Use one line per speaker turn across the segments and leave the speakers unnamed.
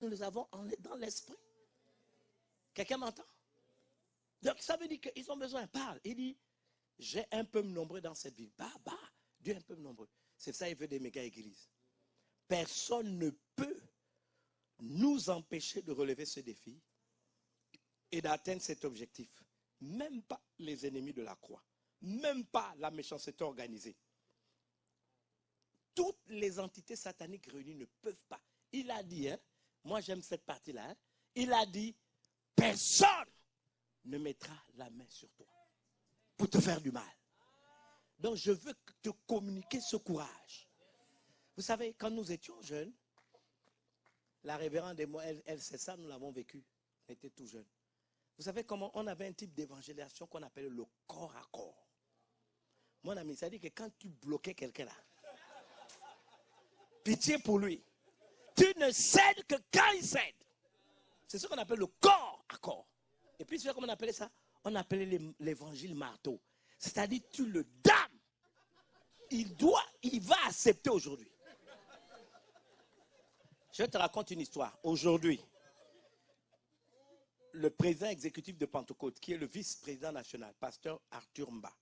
nous les avons dans l'esprit. Quelqu'un m'entend? Donc ça veut dire qu'ils ont besoin. Parle. Il dit, j'ai un peu nombreux dans cette ville. Bah, Dieu est un peu nombreux. C'est ça, il veut des méga-églises. Personne ne peut nous empêcher de relever ce défi et d'atteindre cet objectif. Même pas les ennemis de la croix. Même pas la méchanceté organisée. Toutes les entités sataniques réunies ne peuvent pas. Il a dit, hein, moi j'aime cette partie-là, hein, il a dit, personne ne mettra la main sur toi pour te faire du mal. Donc je veux te communiquer ce courage. Vous savez, quand nous étions jeunes, la révérende et moi, elle c'est ça, nous l'avons vécu. On était tout jeunes. Vous savez comment on avait un type d'évangélisation qu'on appelait le corps à corps. Mon ami, ça dit que quand tu bloquais quelqu'un là, pitié pour lui, tu ne cèdes que quand il cède. C'est ce qu'on appelle le corps à corps. Et puis, c'est comment on appelait ça? On appelait l'évangile marteau. C'est-à-dire, tu le dames. Il va accepter aujourd'hui. Je te raconte une histoire. Aujourd'hui, le président exécutif de Pentecôte, qui est le vice-président national, pasteur Arthur Mba,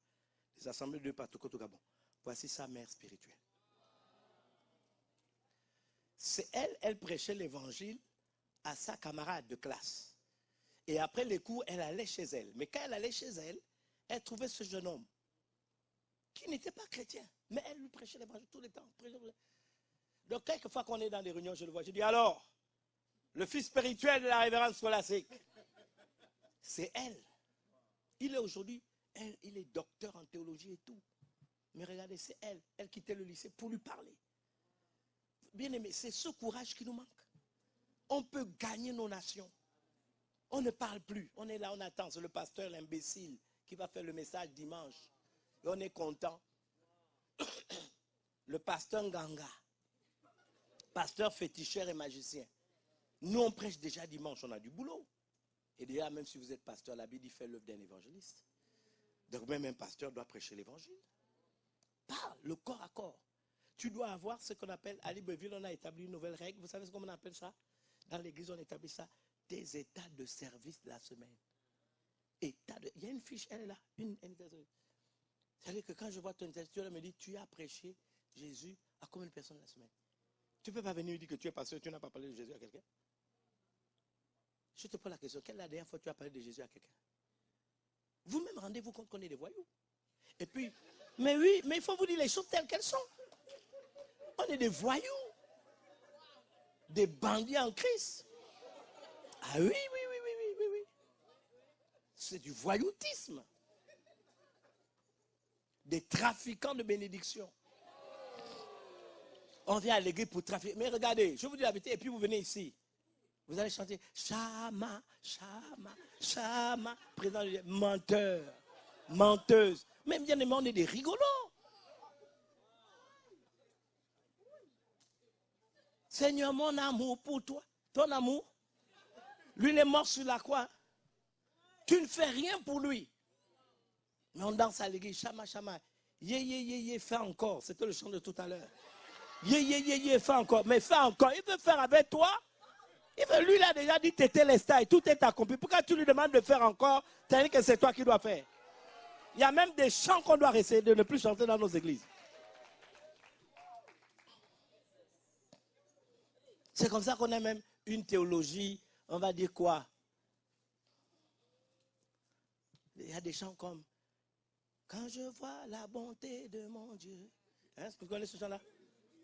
des assemblées de Pentecôte au Gabon, voici sa mère spirituelle. C'est elle prêchait l'évangile à sa camarade de classe. Et après les cours, elle allait chez elle. Mais quand elle allait chez elle, elle trouvait ce jeune homme qui n'était pas chrétien. Mais elle lui prêchait l'évangile tout le temps. Donc, quelquefois qu'on est dans des réunions, je le vois, je dis, alors, le fils spirituel de la révérende scolastique, c'est elle. Il est aujourd'hui, il est docteur en théologie et tout. Mais regardez, c'est elle. Elle quittait le lycée pour lui parler. Bien aimé, c'est ce courage qui nous manque. On peut gagner nos nations. On ne parle plus. On est là, on attend. C'est le pasteur, l'imbécile, qui va faire le message dimanche. Et on est content. Le pasteur Nganga, pasteur féticheur et magicien. Nous, on prêche déjà dimanche, on a du boulot. Et déjà, même si vous êtes pasteur, la Bible dit fait l'œuvre d'un évangéliste. Donc même un pasteur doit prêcher l'évangile. Parle, le corps à corps. Tu dois avoir ce qu'on appelle, à Libreville, on a établi une nouvelle règle. Vous savez ce qu'on appelle ça? Dans l'église, on établit ça. Des états de service de la semaine. Il y a une fiche, elle est là. C'est-à-dire que quand je vois ton interview, elle me dit, tu as prêché Jésus à combien de personnes la semaine? Tu ne peux pas venir me dire que tu es pasteur et tu n'as pas parlé de Jésus à quelqu'un? Je te pose la question, quelle est la dernière fois que tu as parlé de Jésus à quelqu'un? Vous-même rendez-vous compte qu'on est des voyous. Et puis, mais oui, mais il faut vous dire les choses telles qu'elles sont. On est des voyous. Des bandits en Christ. Ah oui. C'est du voyoutisme. Des trafiquants de bénédiction. On vient à l'église pour trafiquer. Mais regardez, je vous dis la vérité, et puis vous venez ici. Vous allez chanter Shama, Shama, Shama. Président, menteur, menteuse. Même bien aimé, on est des rigolos. Seigneur, mon amour pour toi. Ton amour. Lui, il est mort sur la croix. Tu ne fais rien pour lui. Mais on danse à l'église. Shama, Shama. Yé, fais encore. C'était le chant de tout à l'heure. Yé, fais encore. Mais fais encore. Il veut faire avec toi. Lui, il a déjà dit t'étais l'estat et tout est accompli. Pourquoi tu lui demandes de faire encore? C'est-à-dire que c'est toi qui dois faire. Il y a même des chants qu'on doit essayer de ne plus chanter dans nos églises. C'est comme ça qu'on a même une théologie, on va dire quoi? Il y a des chants comme quand je vois la bonté de mon Dieu. Hein, vous connaissez ce chant-là?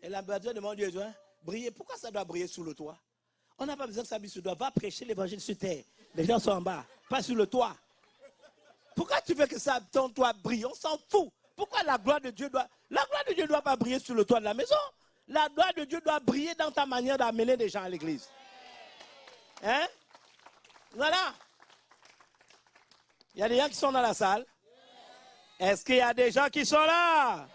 Et la bonté de mon Dieu, hein? Briller. Pourquoi ça doit briller sous le toit? On n'a pas besoin que ça brille sur le toit. Va prêcher l'évangile sur terre. Les gens sont en bas, pas sur le toit. Pourquoi tu veux que ça, ton toit brille? On s'en fout. Pourquoi la gloire de Dieu doit... La gloire de Dieu ne doit pas briller sur le toit de la maison. La gloire de Dieu doit briller dans ta manière d'amener des gens à l'église. Hein? Voilà. Il y a des gens qui sont dans la salle. Est-ce qu'il y a des gens qui sont là?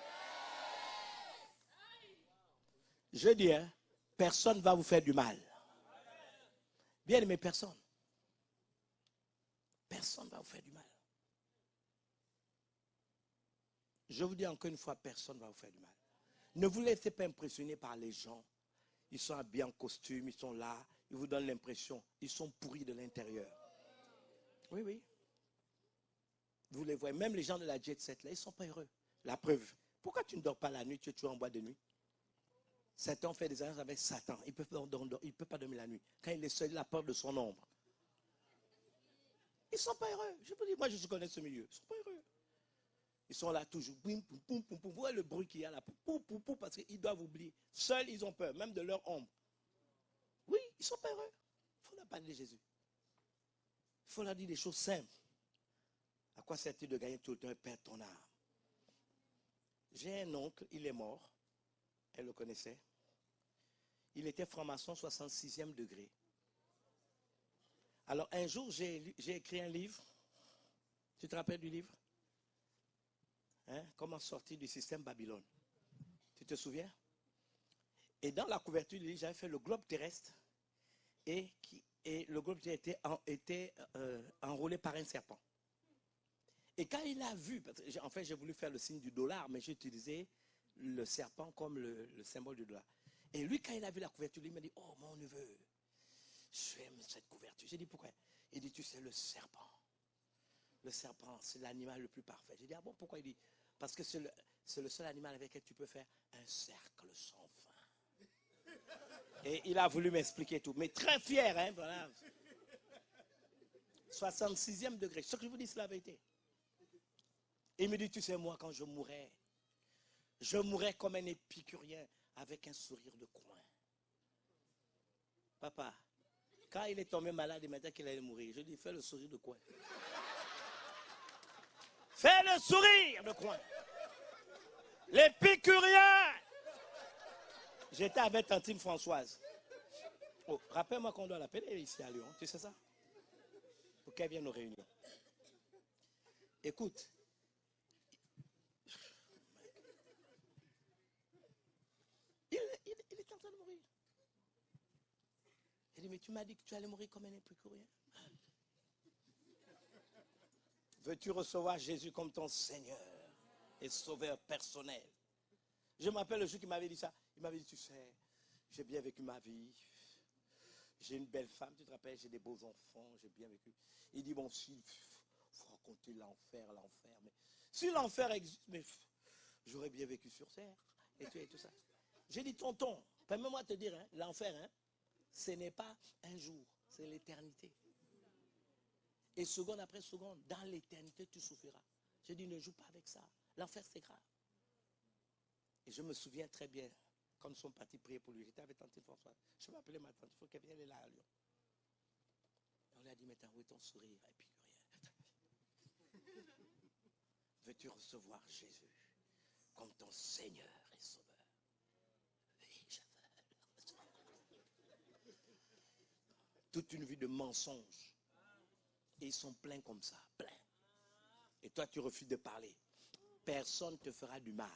Je dis, hein, personne ne va vous faire du mal. Bien aimé, personne. Personne ne va vous faire du mal. Je vous dis encore une fois, personne ne va vous faire du mal. Ne vous laissez pas impressionner par les gens. Ils sont habillés en costume, ils sont là, ils vous donnent l'impression, ils sont pourris de l'intérieur. Oui, oui. Vous les voyez, même les gens de la jet set, là, ils ne sont pas heureux. La preuve, pourquoi tu ne dors pas la nuit, tu es toujours en boîte de nuit? Satan fait des alliances avec Satan. Il ne peut pas dormir la nuit. Quand il est seul, il a peur de son ombre. Ils ne sont pas heureux. Je peux dire, moi je connais ce milieu. Ils ne sont pas heureux. Ils sont là toujours. Poum, poum, poum, poum, poum. Vous voyez le bruit qu'il y a là. Poum, poum, poum, parce qu'ils doivent oublier. Seuls, ils ont peur, même de leur ombre. Oui, ils ne sont pas heureux. Il faut leur parler de Jésus. Il faut leur dire des choses simples. À quoi sert-il de gagner tout le temps et perdre ton âme? J'ai un oncle, il est mort. Elle le connaissait. Il était franc-maçon 66e degré. Alors un jour, j'ai écrit un livre. Tu te rappelles du livre? Hein? Comment sortir du système Babylone. Tu te souviens? Et dans la couverture du livre, j'avais fait le globe terrestre. Et le globe terrestre était enroulé par un serpent. Et quand il a vu, parce que en fait j'ai voulu faire le signe du dollar, mais j'ai utilisé le serpent comme le symbole du dollar. Et lui, quand il a vu la couverture, il m'a dit, oh mon neveu, j'aime cette couverture. J'ai dit, pourquoi? Il dit, tu sais, le serpent. Le serpent, c'est l'animal le plus parfait. J'ai dit, ah bon, pourquoi? Il dit, parce que c'est le seul animal avec lequel tu peux faire un cercle sans fin. Et il a voulu m'expliquer tout, mais très fier, hein, voilà. 66e degré. Ce que je vous dis, c'est la vérité. Il me dit, tu sais, moi, quand je mourrais comme un épicurien avec un sourire de coin. Papa, quand il est tombé malade, il m'a dit qu'il allait mourir. Je lui ai dit, fais le sourire de coin. Fais le sourire de coin. L'épicurien. J'étais avec Tantine Françoise. Oh, rappelle-moi qu'on doit l'appeler ici à Lyon. Tu sais ça? Pour qu'elle vienne aux réunions. Écoute. Il est en train de mourir. Il dit, mais tu m'as dit que tu allais mourir comme un épicurien. Veux-tu recevoir Jésus comme ton Seigneur et Sauveur personnel? Je me rappelle le jour qu'il m'avait dit ça. Il m'avait dit, tu sais, j'ai bien vécu ma vie. J'ai une belle femme, tu te rappelles, j'ai des beaux enfants, j'ai bien vécu. Il dit, bon, si, faut raconter l'enfer. Mais si l'enfer existe, mais j'aurais bien vécu sur terre. Et tout ça. J'ai dit, tonton, permets-moi de te dire, hein, l'enfer, hein, ce n'est pas un jour, c'est l'éternité. Et seconde après seconde, dans l'éternité, tu souffriras. J'ai dit, ne joue pas avec ça. L'enfer, c'est grave. Et je me souviens très bien, quand nous sommes partis prier pour lui, j'étais avec Tante Françoise. Je m'appelais ma tante, il faut qu'elle vienne là à Lyon. Et on lui a dit, mais où est ton sourire? Et puis rien. Veux-tu recevoir Jésus comme ton Seigneur et Sauveur? Oui, je veux. Toute une vie de mensonges. Et ils sont pleins comme ça, pleins. Et toi, tu refuses de parler. Personne ne te fera du mal.